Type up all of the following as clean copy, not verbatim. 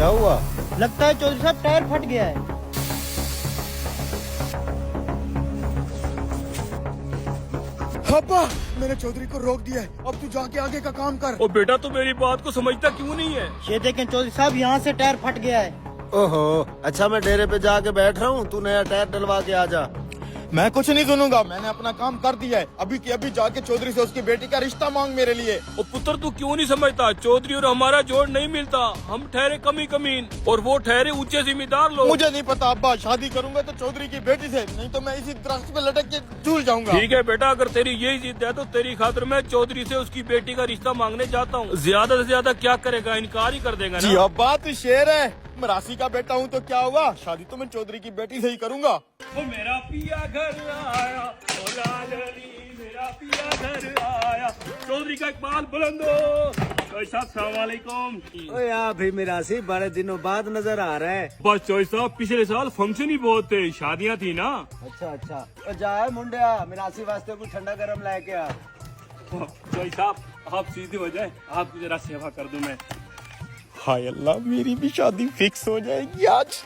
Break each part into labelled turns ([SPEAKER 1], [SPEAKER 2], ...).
[SPEAKER 1] क्या हुआ?
[SPEAKER 2] लगता है चौधरी साहब टायर फट गया है।
[SPEAKER 3] अब्बा, मैंने चौधरी को रोक दिया है। अब तू जाके आगे का काम कर।
[SPEAKER 4] ओ बेटा, तू मेरी बात को समझता क्यों नहीं है?
[SPEAKER 2] ये देखें चौधरी साहब, यहाँ से टायर फट गया है।
[SPEAKER 1] ओहो, अच्छा मैं डेरे पे जाके बैठ रहा हूँ, तू नया टायर डलवा के आ जा।
[SPEAKER 3] मैं कुछ नहीं सुनूंगा, मैंने अपना काम कर दिया है। अभी के अभी जाके चौधरी से उसकी बेटी का रिश्ता मांग मेरे लिए।
[SPEAKER 4] ओ पुत्र, तू क्यों नहीं समझता? चौधरी और हमारा जोड़ नहीं मिलता। हम ठहरे कमी कमीन और वो ठहरे ऊंचे जिम्मेदार लोग।
[SPEAKER 3] मुझे नहीं पता अब्बा, शादी करूंगा तो चौधरी की बेटी से, नहीं तो मैं इसी दरख्त पे लटक के झूल जाऊंगा।
[SPEAKER 4] ठीक है बेटा, अगर तेरी यही जिद है तो तेरी खातिर मैं चौधरी से उसकी बेटी का रिश्ता मांगने जाता हूँ। ज्यादा से ज्यादा क्या करेगा, इनकार ही कर देगा
[SPEAKER 3] जी
[SPEAKER 4] ना।
[SPEAKER 3] अब्बा, तू शेर है। मरासी का बेटा हूँ तो क्या हुआ, शादी तो मैं चौधरी की बेटी से ही करूंगा।
[SPEAKER 4] ओ मेरा पिया घर आया, ओ लाडली मेरा पिया घर आया। चौधरी का इकबाल बुलंदो। चौधरी साहब, सलाम वालेकुम।
[SPEAKER 1] ओ यार भाई मिरासी, बड़े दिनों बाद नजर आ रहा है।
[SPEAKER 4] बस चौधरी साहब, पिछले साल फंक्शन ही बहुत थे, शादियाँ थी ना।
[SPEAKER 1] अच्छा अच्छा, ओ जाए मुंडिया, मिरासी वास्ते कुछ ठंडा गरम लेके आ।
[SPEAKER 4] चौधरी साहब, आप सीधे हो जाए, आपकी जरा सेवा कर दूं मैं।
[SPEAKER 3] हाय अल्लाह, मेरी भी शादी फिक्स हो जाएगी आज।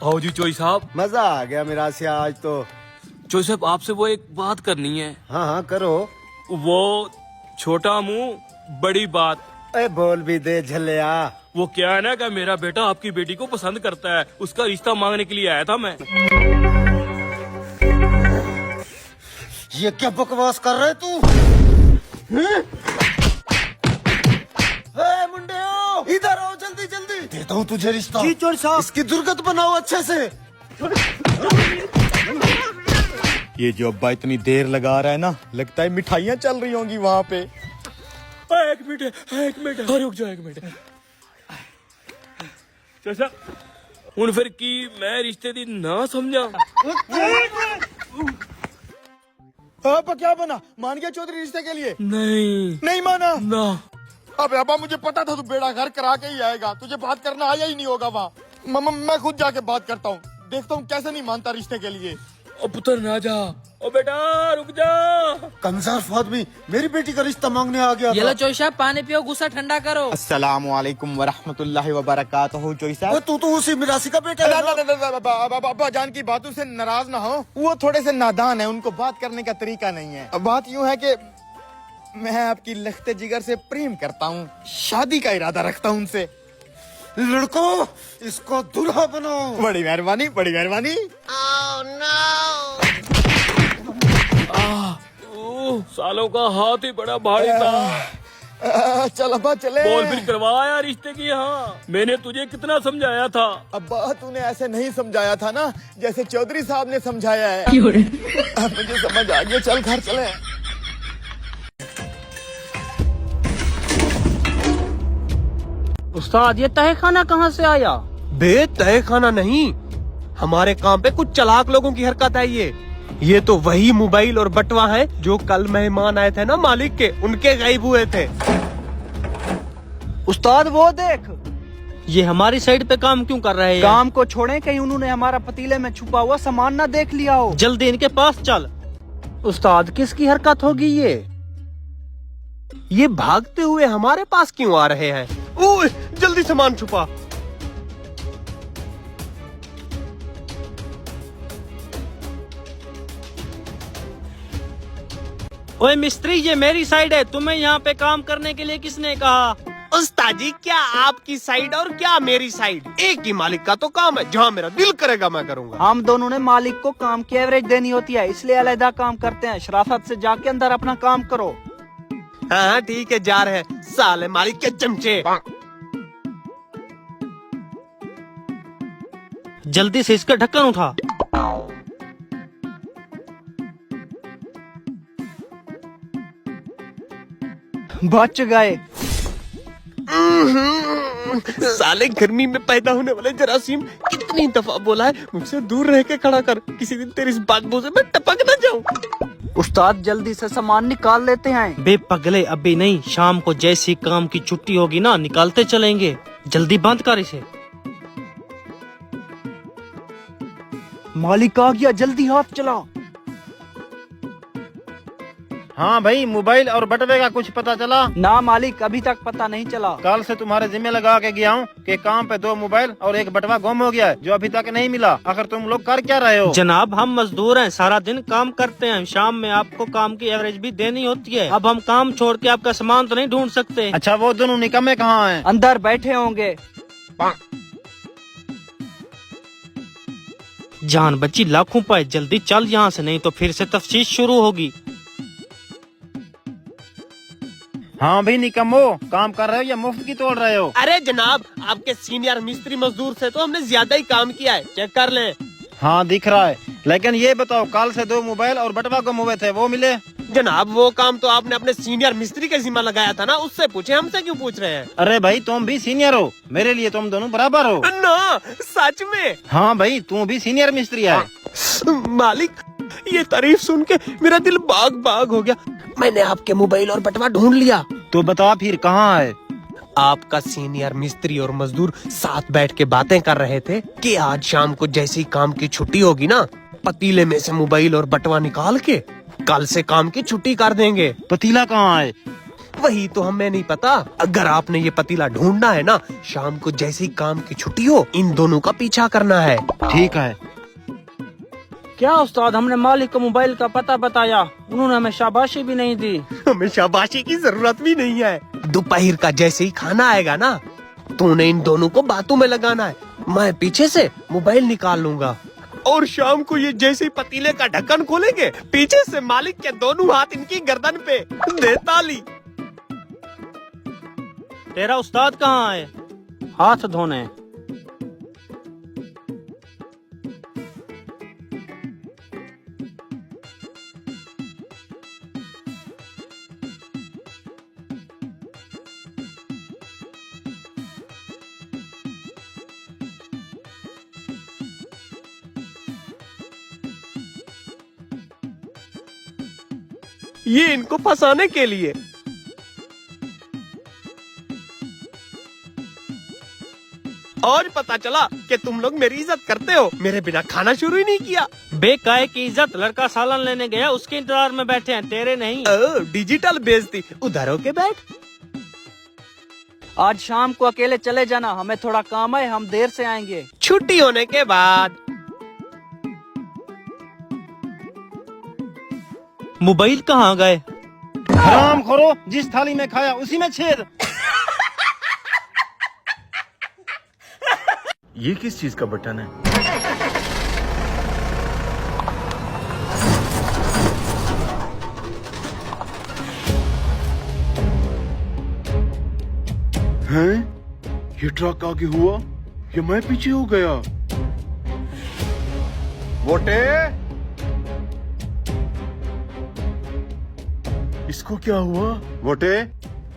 [SPEAKER 4] आओ जी चौधरी साहब।
[SPEAKER 1] मजा आ गया मिरासी आज तो।
[SPEAKER 4] चौधरी साहब, आपसे वो एक बात करनी है।
[SPEAKER 1] हाँ हाँ करो।
[SPEAKER 4] वो छोटा मुंह बड़ी बात।
[SPEAKER 1] ए बोल भी दे झल्लिया।
[SPEAKER 4] वो क्या है ना कि मेरा बेटा आपकी बेटी को पसंद करता है, उसका रिश्ता मांगने के लिए आया था मैं।
[SPEAKER 1] ये क्या बकवास कर रहे तू? मुंडियो, इधर आओ जल्दी जल्दी, देता हूँ तुझे रिश्ता।
[SPEAKER 2] जी चौधरी साहब।
[SPEAKER 1] इसकी दुर्गत बनाओ अच्छे से।
[SPEAKER 3] ये जो अब्बा इतनी देर लगा रहा है ना, लगता है मिठाइयाँ चल रही होंगी वहाँ पे।
[SPEAKER 4] एक मिनट, रुक जाओ एक मिनट। चाचा, हुन फिर की मैं रिश्ते दी ना समझा।
[SPEAKER 3] अब्बा क्या बना, मान गया चौधरी रिश्ते के लिए?
[SPEAKER 4] नहीं
[SPEAKER 3] नहीं माना
[SPEAKER 4] ना।
[SPEAKER 3] अबे अब्बा, मुझे पता था तू बेड़ा घर करा के ही आएगा, तुझे बात करना आया ही नहीं होगा वहाँ। मैं खुद जाके बात करता हूँ, देखता हूँ कैसे नहीं मानता रिश्ते के लिए।
[SPEAKER 4] ओ पुत्र ना जा, ओ बेटा रुक जा।
[SPEAKER 1] कंजार फादमी मेरी बेटी का रिश्ता मांगने आ गया
[SPEAKER 5] ये
[SPEAKER 1] था।
[SPEAKER 5] लो चौधरी साहब, पानी पियो, गुस्सा ठंडा करो।
[SPEAKER 6] अस्सलाम वालेकुम वरहमतुल्लाहि वबरकातुहू। चौधरी
[SPEAKER 1] ओ,
[SPEAKER 6] साहब,
[SPEAKER 1] तू तो उसी मिरासी का बेटा है ना?
[SPEAKER 3] अब्बा जान की बातों से नाराज ना हो, वो थोड़े से नादान है, उनको बात करने का तरीका नहीं है। अब बात यूँ है कि मैं आपकी लखते जिगर से प्रेम करता हूँ, शादी का इरादा रखता हूँ उनसे।
[SPEAKER 1] लड़को, इसको दूल्हा बनाओ।
[SPEAKER 3] बड़ी मेहरबानी, बड़ी मेहरबानी।
[SPEAKER 4] सालों का हाथ ही बड़ा भारी था।
[SPEAKER 3] चल अब्बा चले।
[SPEAKER 4] बोल फिर करवाया रिश्ते की। हाँ, मैंने तुझे कितना समझाया था।
[SPEAKER 3] अब्बा तूने ऐसे नहीं समझाया था ना, जैसे चौधरी साहब ने समझाया है। अब मुझे समझ आ गया, चल घर चले।
[SPEAKER 2] उस्ताद, ये तह खाना कहाँ से आया?
[SPEAKER 7] बे तय खाना नहीं, हमारे काम पे कुछ चालाक लोगों की हरकत है ये तो वही मोबाइल और बटवा है जो कल मेहमान आए थे ना मालिक के, उनके गायब हुए थे।
[SPEAKER 2] उस्ताद वो देख, ये हमारी साइड पे काम क्यों कर रहे हैं?
[SPEAKER 8] काम को छोड़ें, कहीं उन्होंने हमारा पतीले में छुपा हुआ सामान ना देख लिया हो।
[SPEAKER 2] जल्दी इनके पास चल।
[SPEAKER 7] उस्ताद, किसकी हरकत होगी ये भागते हुए हमारे पास क्यों आ रहे हैं? ओए, जल्दी सामान छुपा।
[SPEAKER 2] ओए मिस्त्री, ये मेरी साइड है, तुम्हें यहाँ पे काम करने के लिए किसने कहा?
[SPEAKER 7] उस्ताद जी, क्या आपकी साइड और क्या मेरी साइड, एक ही मालिक का तो काम है, जहाँ मेरा दिल करेगा मैं करूँगा।
[SPEAKER 8] हम दोनों ने मालिक को काम की एवरेज देनी होती है, इसलिए अलग काम करते हैं। शराफत से जाके अंदर अपना काम करो।
[SPEAKER 7] हाँ ठीक है, जा रहे हैं साले मालिक के चमचे।
[SPEAKER 2] जल्दी से इसका ढक्कन उठा।
[SPEAKER 8] बच गए।
[SPEAKER 7] साले गर्मी में पैदा होने वाले जरासीम, कितनी दफा बोला है मुझसे दूर रह के खड़ा कर, किसी दिन तेरी इस बदबू से मैं टपक न जाऊं।
[SPEAKER 8] उस्ताद, जल्दी से सामान निकाल लेते हैं।
[SPEAKER 2] बे पगले, अभी नहीं, शाम को जैसी काम की छुट्टी होगी ना, निकालते चलेंगे। जल्दी बंद कर इसे।
[SPEAKER 8] मालिक आ गया, जल्दी हाथ चला।
[SPEAKER 6] हाँ भाई, मोबाइल और बटवे का कुछ पता चला?
[SPEAKER 8] ना मालिक, अभी तक पता नहीं चला।
[SPEAKER 6] कल से तुम्हारे जिम्मे लगा के गया हूँ कि काम पे 2 मोबाइल और 1 बटवा गुम हो गया है, जो अभी तक नहीं मिला। आखिर तुम लोग कर क्या रहे हो?
[SPEAKER 2] जनाब हम मजदूर हैं, सारा दिन काम करते हैं, शाम में आपको काम की एवरेज भी देनी होती है। अब हम काम छोड़ के आपका सामान तो नहीं ढूंढ सकते।
[SPEAKER 6] अच्छा, वो दोनों निकम्मे कहाँ हैं?
[SPEAKER 8] अंदर बैठे होंगे।
[SPEAKER 2] जान बची लाखों पाए, जल्दी चल यहाँ से, नहीं तो फिर से तफ्तीश शुरू होगी।
[SPEAKER 6] हाँ भाई निकम्मो, काम कर रहे हो या मुफ्त की तोड़ रहे हो?
[SPEAKER 7] अरे जनाब, आपके सीनियर मिस्त्री मजदूर से तो हमने ज्यादा ही काम किया है, चेक कर लें।
[SPEAKER 6] हाँ दिख रहा है, लेकिन ये बताओ कल से 2 मोबाइल और बटवा गुम हुए थे, वो मिले?
[SPEAKER 7] जनाब वो काम तो आपने अपने सीनियर मिस्त्री के जिम्मा लगाया था ना, उससे पूछे, हमसे क्यों पूछ रहे हैं?
[SPEAKER 6] अरे भाई तुम भी सीनियर हो, मेरे लिए तुम दोनों बराबर हो।
[SPEAKER 7] ना, सच में?
[SPEAKER 6] हाँ भाई, तू भी सीनियर मिस्त्री है।
[SPEAKER 7] मालिक, ये तारीफ सुन के मेरा दिल बाग बाग हो गया। मैंने आपके मोबाइल और बटवा ढूंढ लिया।
[SPEAKER 6] तो बता फिर कहाँ है?
[SPEAKER 7] आपका सीनियर मिस्त्री और मजदूर साथ बैठ के बातें कर रहे थे कि आज शाम को जैसे ही काम की छुट्टी होगी ना, पतीले में से मोबाइल और बटवा निकाल के कल से काम की छुट्टी कर देंगे।
[SPEAKER 6] पतीला कहाँ है?
[SPEAKER 7] वही तो हमें नहीं पता। अगर आपने ये पतीला ढूंढना है ना, शाम को जैसे ही काम की छुट्टी हो, इन दोनों का पीछा करना है।
[SPEAKER 6] ठीक है।
[SPEAKER 5] क्या उस्ताद, हमने मालिक को मोबाइल का पता बताया, उन्होंने हमें शाबाशी भी नहीं दी।
[SPEAKER 7] हमें शाबाशी की जरूरत भी नहीं है। दोपहर का जैसे ही खाना आएगा ना, तूने इन दोनों को बातों में लगाना है, मैं पीछे से मोबाइल निकाल लूंगा, और शाम को ये जैसे ही पतीले का ढक्कन खोलेंगे, पीछे से मालिक के दोनों हाथ इनकी गर्दन पे दे ताली।
[SPEAKER 2] तेरा उस्ताद कहाँ है?
[SPEAKER 5] हाथ धोने।
[SPEAKER 7] ये इनको फंसाने के लिए। और पता चला कि तुम लोग मेरी इज्जत करते हो, मेरे बिना खाना शुरू ही नहीं किया।
[SPEAKER 2] बेकाय की इज्जत, लड़का सालन लेने गया, उसके इंतजार में बैठे हैं, तेरे नहीं।
[SPEAKER 7] डिजिटल बेइज्जती, उधर होके बैठ।
[SPEAKER 8] आज शाम को अकेले चले जाना, हमें थोड़ा काम है, हम देर से आएंगे।
[SPEAKER 7] छुट्टी होने के बाद।
[SPEAKER 2] मोबाइल कहाँ गए?
[SPEAKER 6] हराम खोरो, जिस थाली में खाया उसी में छेद।
[SPEAKER 4] ये किस चीज का बटन है?
[SPEAKER 9] हैं? ये ट्रक आगे हुआ या मैं पीछे हो गया?
[SPEAKER 3] वोटे,
[SPEAKER 9] इसको क्या हुआ?
[SPEAKER 3] वोटे,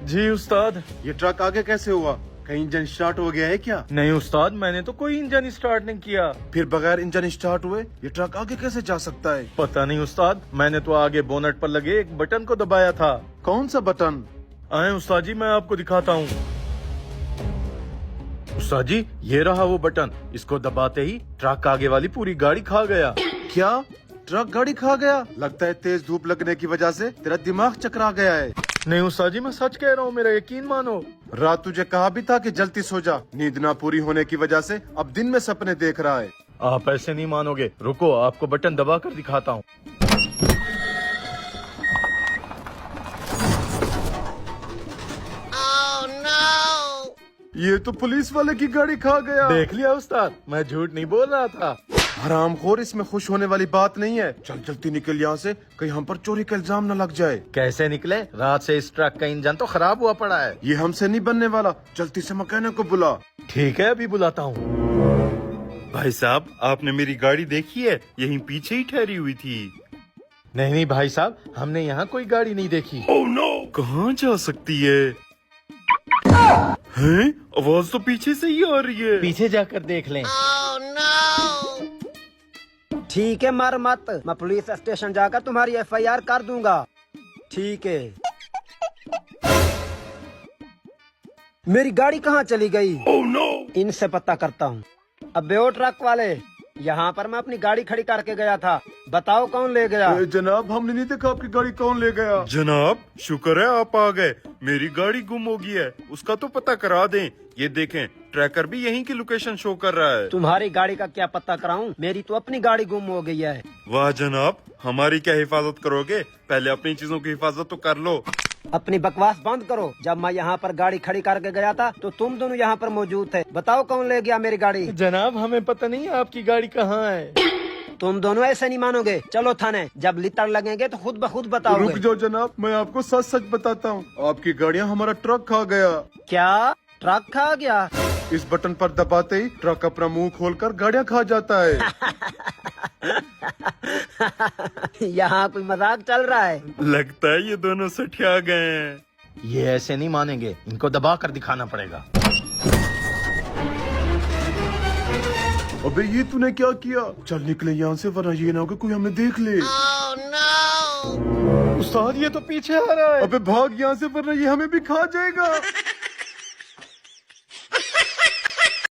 [SPEAKER 4] जी उस्ताद।
[SPEAKER 9] ये ट्रक आगे कैसे हुआ? कहीं इंजन स्टार्ट हो गया है क्या?
[SPEAKER 4] नहीं उस्ताद, मैंने तो कोई इंजन स्टार्ट नहीं किया।
[SPEAKER 9] फिर बगैर इंजन स्टार्ट हुए ये ट्रक आगे कैसे जा सकता है?
[SPEAKER 4] पता नहीं उस्ताद, मैंने तो आगे बोनट पर लगे एक बटन को दबाया था।
[SPEAKER 9] कौन सा बटन?
[SPEAKER 4] आए उस्ताद जी, मैं आपको दिखाता हूँ। उस्ताद जी, ये रहा वो बटन, इसको दबाते ही ट्रक आगे वाली पूरी गाड़ी खा गया।
[SPEAKER 9] क्या ट्रक गाड़ी खा गया? लगता है तेज धूप लगने की वजह से तेरा दिमाग चकरा गया है।
[SPEAKER 4] नहीं उस्ताद जी, मैं सच कह रहा हूँ, मेरा यकीन मानो।
[SPEAKER 9] रात तुझे कहा भी था कि जल्दी सो जा, नींद ना पूरी होने की वजह से अब दिन में सपने देख रहा है।
[SPEAKER 4] आप ऐसे नहीं मानोगे, रुको आपको बटन दबा कर दिखाता हूँ।
[SPEAKER 9] ये तो पुलिस वाले की गाड़ी खा गया।
[SPEAKER 4] देख लिया उस्ताद, मैं झूठ नहीं बोल रहा था।
[SPEAKER 9] हरामखोर, इसमें खुश होने वाली बात नहीं है। चल जल्दी निकल यहाँ से, कहीं हम पर चोरी का इल्जाम न लग जाए।
[SPEAKER 4] कैसे निकले? रात से इस ट्रक का इंजन तो खराब हुआ पड़ा है।
[SPEAKER 9] ये हमसे नहीं बनने वाला, जल्दी से मैकेनिक को बुला।
[SPEAKER 4] ठीक है, अभी बुलाता हूँ।
[SPEAKER 9] भाई साहब, आपने मेरी गाड़ी देखी है? यहीं पीछे ही ठहरी हुई थी।
[SPEAKER 4] नहीं नहीं भाई साहब, हमने यहाँ कोई गाड़ी नहीं देखी।
[SPEAKER 9] ओह नो, कहाँ जा सकती है? हैं? आवाज तो पीछे से ही आ रही है।
[SPEAKER 4] पीछे जाकर देख लें।
[SPEAKER 1] ठीक है, मर मत, मैं पुलिस स्टेशन जाकर तुम्हारी FIR कर दूंगा। ठीक है। मेरी गाड़ी कहाँ चली गई?
[SPEAKER 9] ओह नो,
[SPEAKER 1] इनसे पता करता हूँ। अबे ओ ट्रक वाले, यहाँ पर मैं अपनी गाड़ी खड़ी करके गया था, बताओ कौन ले गया?
[SPEAKER 9] जनाब हमने नहीं देखा आपकी गाड़ी कौन ले गया।
[SPEAKER 10] जनाब शुक्र है आप आ गए, मेरी गाड़ी गुम हो गई है, उसका तो पता करा दें। ये देखें ट्रैकर भी यहीं की लोकेशन शो कर रहा है।
[SPEAKER 1] तुम्हारी गाड़ी का क्या पता कराऊं? मेरी तो अपनी गाड़ी गुम हो गई है।
[SPEAKER 10] वाह जनाब, हमारी क्या हिफाजत करोगे? पहले अपनी चीजों की हिफाजत तो कर लो।
[SPEAKER 1] अपनी बकवास बंद करो। जब मैं यहाँ पर गाड़ी खड़ी करके गया था तो तुम दोनों यहाँ पर मौजूद थे। बताओ कौन ले गया मेरी गाड़ी?
[SPEAKER 5] जनाब हमें पता नहीं आपकी गाड़ी कहाँ है।
[SPEAKER 1] तुम दोनों ऐसे नहीं मानोगे। चलो थाने, जब लितर लगेंगे तो खुद ब खुद बताओगे।
[SPEAKER 9] रुक जाओ जनाब, मैं आपको सच सच बताता हूँ, आपकी गाड़ियाँ हमारा ट्रक खा गया।
[SPEAKER 1] क्या ट्रक खा गया?
[SPEAKER 9] इस बटन पर दबाते ही ट्रक अपना मुंह खोलकर गाड़ियाँ खा जाता है।
[SPEAKER 1] यहाँ कोई मजाक चल रहा है।
[SPEAKER 10] लगता है ये दोनों सठिया गए हैं।
[SPEAKER 6] ये ऐसे नहीं मानेंगे, इनको दबा कर दिखाना पड़ेगा।
[SPEAKER 9] अबे ये तूने क्या किया? चल निकले यहाँ से वरना ये ना हो कि कोई हमें देख ले।
[SPEAKER 5] उस्ताद ये तो पीछे आ रहा है।
[SPEAKER 9] अबे भाग यहाँ से वरना ये हमें भी खा जाएगा।